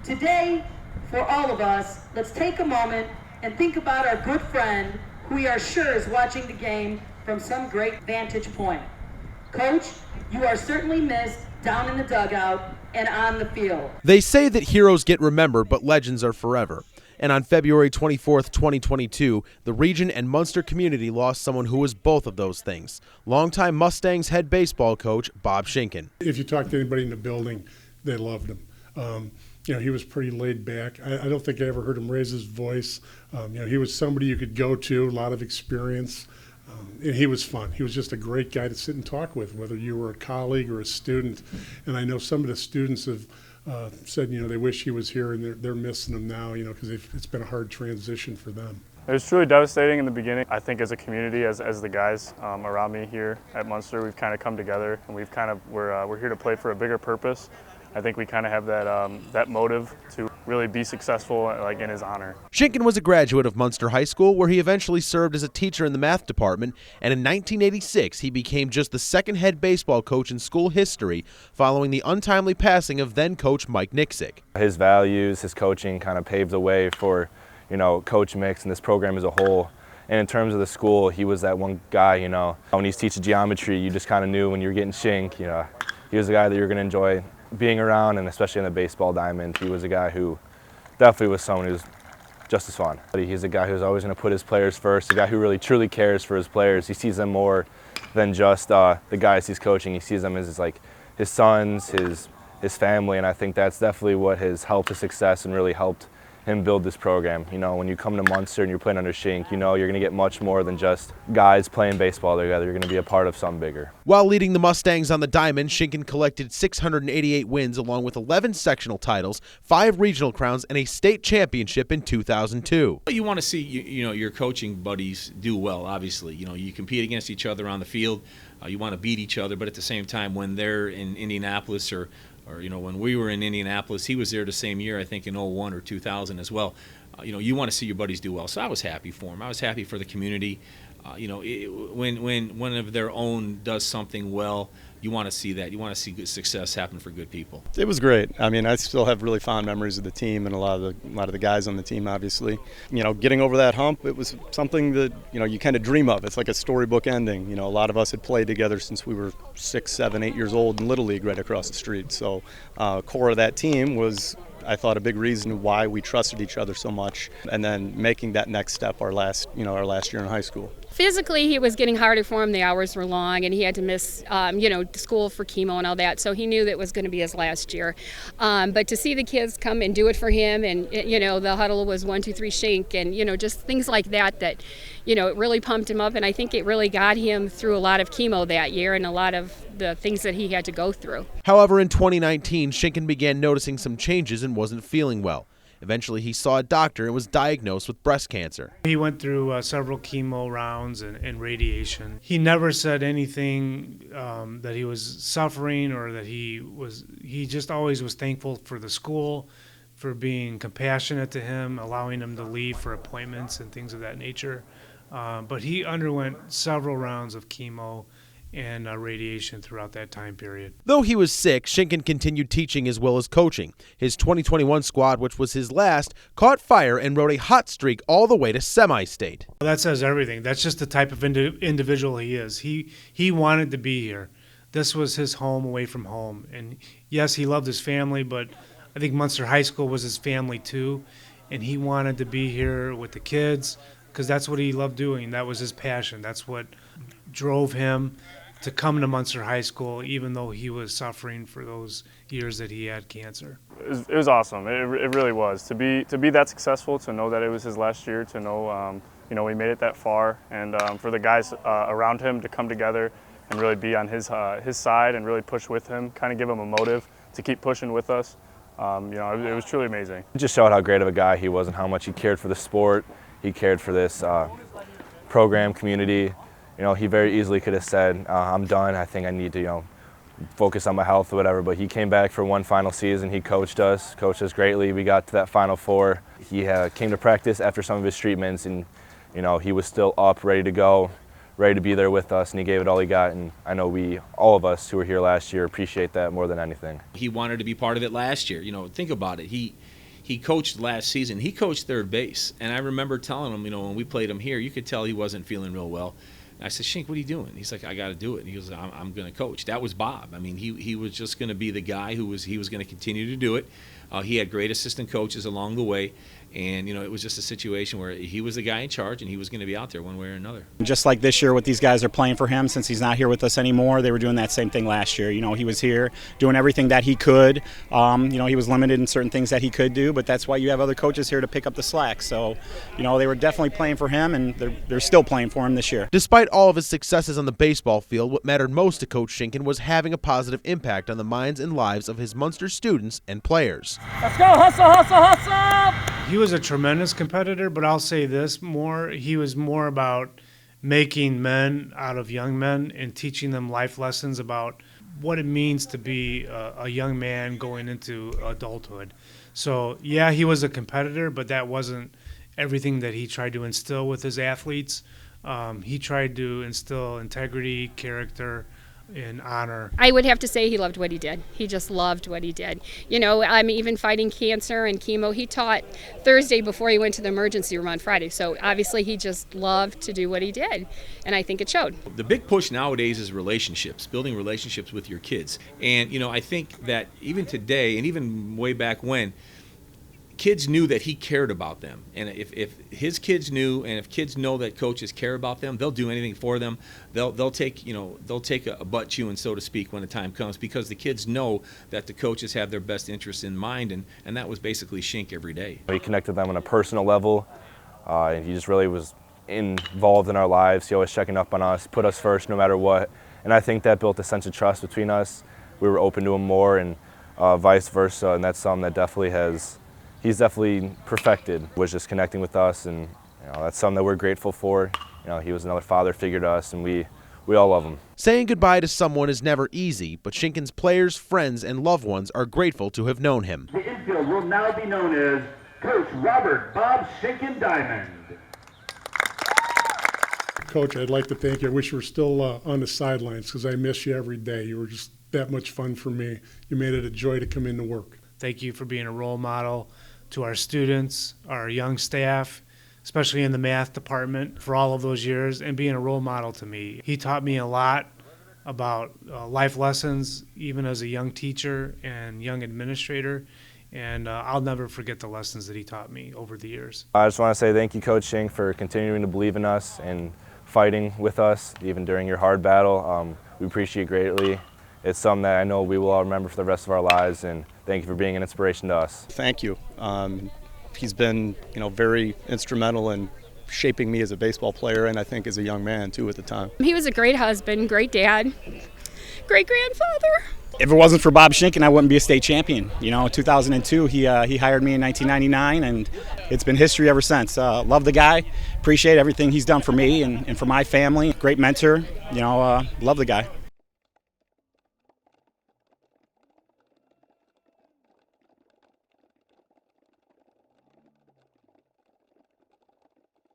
Today, for all of us, let's take a moment and think about our good friend who we are sure is watching the game from some great vantage point. Coach, you are certainly missed down in the dugout and on the field. They say that heroes get remembered, but legends are forever. And on February 24th, 2022, the region and Munster community lost someone who was both of those things. Longtime Mustangs head baseball coach Bob Shinkan. If you talk to anybody in the building, they loved him. He was pretty laid back. I don't think I ever heard him raise his voice. He was somebody you could go to, a lot of experience. And he was fun. He was just a great guy to sit and talk with, whether you were a colleague or a student. And I know some of the students have said, they wish he was here, and they're missing him now, because it's been a hard transition for them. It was truly devastating in the beginning. I think as a community, as the guys around me here at Munster, we've kind of come together, and we're here to play for a bigger purpose. I think we kind of have that motive to really be successful, in his honor. Shinkan was a graduate of Munster High School, where he eventually served as a teacher in the math department, and in 1986 he became just the second head baseball coach in school history, following the untimely passing of then coach Mike Nixick. His values, his coaching kind of paved the way for, Coach Mix and this program as a whole. And in terms of the school, he was that one guy, when he's teaching geometry, you just kind of knew when you were getting Shink, he was the guy that you're going to enjoy being around, and especially in the baseball diamond. He was a guy who definitely was someone who was just as fun. He's a guy who's always going to put his players first, a guy who really truly cares for his players. He sees them more than just the guys he's coaching. He sees them as his sons, his family, and I think that's definitely what has helped his success and really helped him build this program. When you come to Munster and you're playing under Shink, you're going to get much more than just guys playing baseball together. You're going to be a part of something bigger. While leading the Mustangs on the diamond, Shinkan collected 688 wins along with 11 sectional titles, 5 regional crowns, and a state championship in 2002. You want to see your coaching buddies do well, obviously. You compete against each other on the field. You want to beat each other, but at the same time, when they're in Indianapolis or when we were in Indianapolis, he was there the same year, I think in 01 or 2000 as well. You want to see your buddies do well. So I was happy for him. I was happy for the community. When one of their own does something well, you want to see that. You want to see good success happen for good people. It was great. I still have really fond memories of the team and a lot of the guys on the team, obviously. Getting over that hump, it was something that, you kind of dream of. It's like a storybook ending. A lot of us had played together since we were 6, 7, 8 years old in Little League right across the street. So core of that team was, I thought, a big reason why we trusted each other so much, and then making that next step our last year in high school. Physically, he was getting harder for him. The hours were long, and he had to miss, school for chemo and all that. So he knew that was going to be his last year. But to see the kids come and do it for him, and the huddle was 1, 2, 3 Shink, and just things like that. It really pumped him up, and I think it really got him through a lot of chemo that year and a lot of the things that he had to go through. However, in 2019, Shinkan began noticing some changes and wasn't feeling well. Eventually, he saw a doctor and was diagnosed with breast cancer. He went through several chemo rounds and radiation. He never said anything that he was suffering or that he just always was thankful for the school, for being compassionate to him, allowing him to leave for appointments and things of that nature. But he underwent several rounds of chemo and radiation throughout that time period. Though he was sick, Shinkan continued teaching as well as coaching. His 2021 squad, which was his last, caught fire and rode a hot streak all the way to semi-state. That says everything. That's just the type of individual he is. He wanted to be here. This was his home away from home. And yes, he loved his family, but I think Munster High School was his family too. And he wanted to be here with the kids because that's what he loved doing. That was his passion. That's what drove him to come to Munster High School, even though he was suffering for those years that he had cancer. It was awesome. It really was. To be that successful, to know that it was his last year, to know we made it that far, and for the guys around him to come together and really be on his side and really push with him, kind of give him a motive to keep pushing with us. It was truly amazing. It just showed how great of a guy he was and how much he cared for the sport. He cared for this program, community. He very easily could have said, I'm done, I think I need to, focus on my health or whatever, but he came back for one final season. He coached us greatly. We got to that Final Four. He came to practice after some of his treatments, and, he was still up, ready to go, ready to be there with us, and he gave it all he got, and I know all of us who were here last year, appreciate that more than anything. He wanted to be part of it last year. Think about it. he coached last season. He coached third base, and I remember telling him, when we played him here, you could tell he wasn't feeling real well. And I said, Shink, what are you doing? He's like, I got to do it. And he goes, I'm going to coach. That was Bob. I mean, he was just going to be the guy he was going to continue to do it. He had great assistant coaches along the way. And, it was just a situation where he was the guy in charge, and he was going to be out there one way or another. Just like this year, what these guys are playing for him, since he's not here with us anymore, they were doing that same thing last year. He was here doing everything that he could. He was limited in certain things that he could do, but that's why you have other coaches here to pick up the slack. So, they were definitely playing for him, and they're still playing for him this year. Despite all of his successes on the baseball field, what mattered most to Coach Shinkan was having a positive impact on the minds and lives of his Munster students and players. Let's go, hustle, hustle, hustle! He was a tremendous competitor, but I'll say this he was more about making men out of young men and teaching them life lessons about what it means to be a young man going into adulthood. So, yeah, he was a competitor, but that wasn't everything that he tried to instill with his athletes. He tried to instill integrity, character, and honor. I would have to say he loved what he did. He just loved what he did. Even fighting cancer and chemo. He taught Thursday before he went to the emergency room on Friday. So obviously he just loved to do what he did, and I think it showed. The big push nowadays is relationships, building relationships with your kids. And, I think that even today and even way back when, kids knew that he cared about them. And if his kids knew, and if kids know that coaches care about them, they'll do anything for them. They'll take a butt chewing, so to speak, when the time comes, because the kids know that the coaches have their best interests in mind, and that was basically Shink every day. He connected them on a personal level, and he just really was involved in our lives. He always checking up on us, put us first no matter what, and I think that built a sense of trust between us. We were open to him more, and vice versa, and that's something that he's definitely perfected, was just connecting with us, and that's something that we're grateful for. He was another father figure to us, and we all love him. Saying goodbye to someone is never easy, but Shinkan's players, friends, and loved ones are grateful to have known him. The infield will now be known as Coach Robert Bob Shinkan Diamond. Coach, I'd like to thank you. I wish you were still on the sidelines, because I miss you every day. You were just that much fun for me. You made it a joy to come into work. Thank you for being a role model to our students, our young staff, especially in the math department, for all of those years, and being a role model to me. He taught me a lot about life lessons, even as a young teacher and young administrator, and I'll never forget the lessons that he taught me over the years. I just want to say thank you, Coach Shink, for continuing to believe in us and fighting with us, even during your hard battle. We appreciate it greatly. It's something that I know we will all remember for the rest of our lives, and thank you for being an inspiration to us. Thank you. He's been, very instrumental in shaping me as a baseball player, and I think as a young man too at the time. He was a great husband, great dad, great grandfather. If it wasn't for Bob Shinkan, I wouldn't be a state champion. In 2002, he hired me in 1999, and it's been history ever since. Love the guy, appreciate everything he's done for me and for my family. Great mentor, love the guy.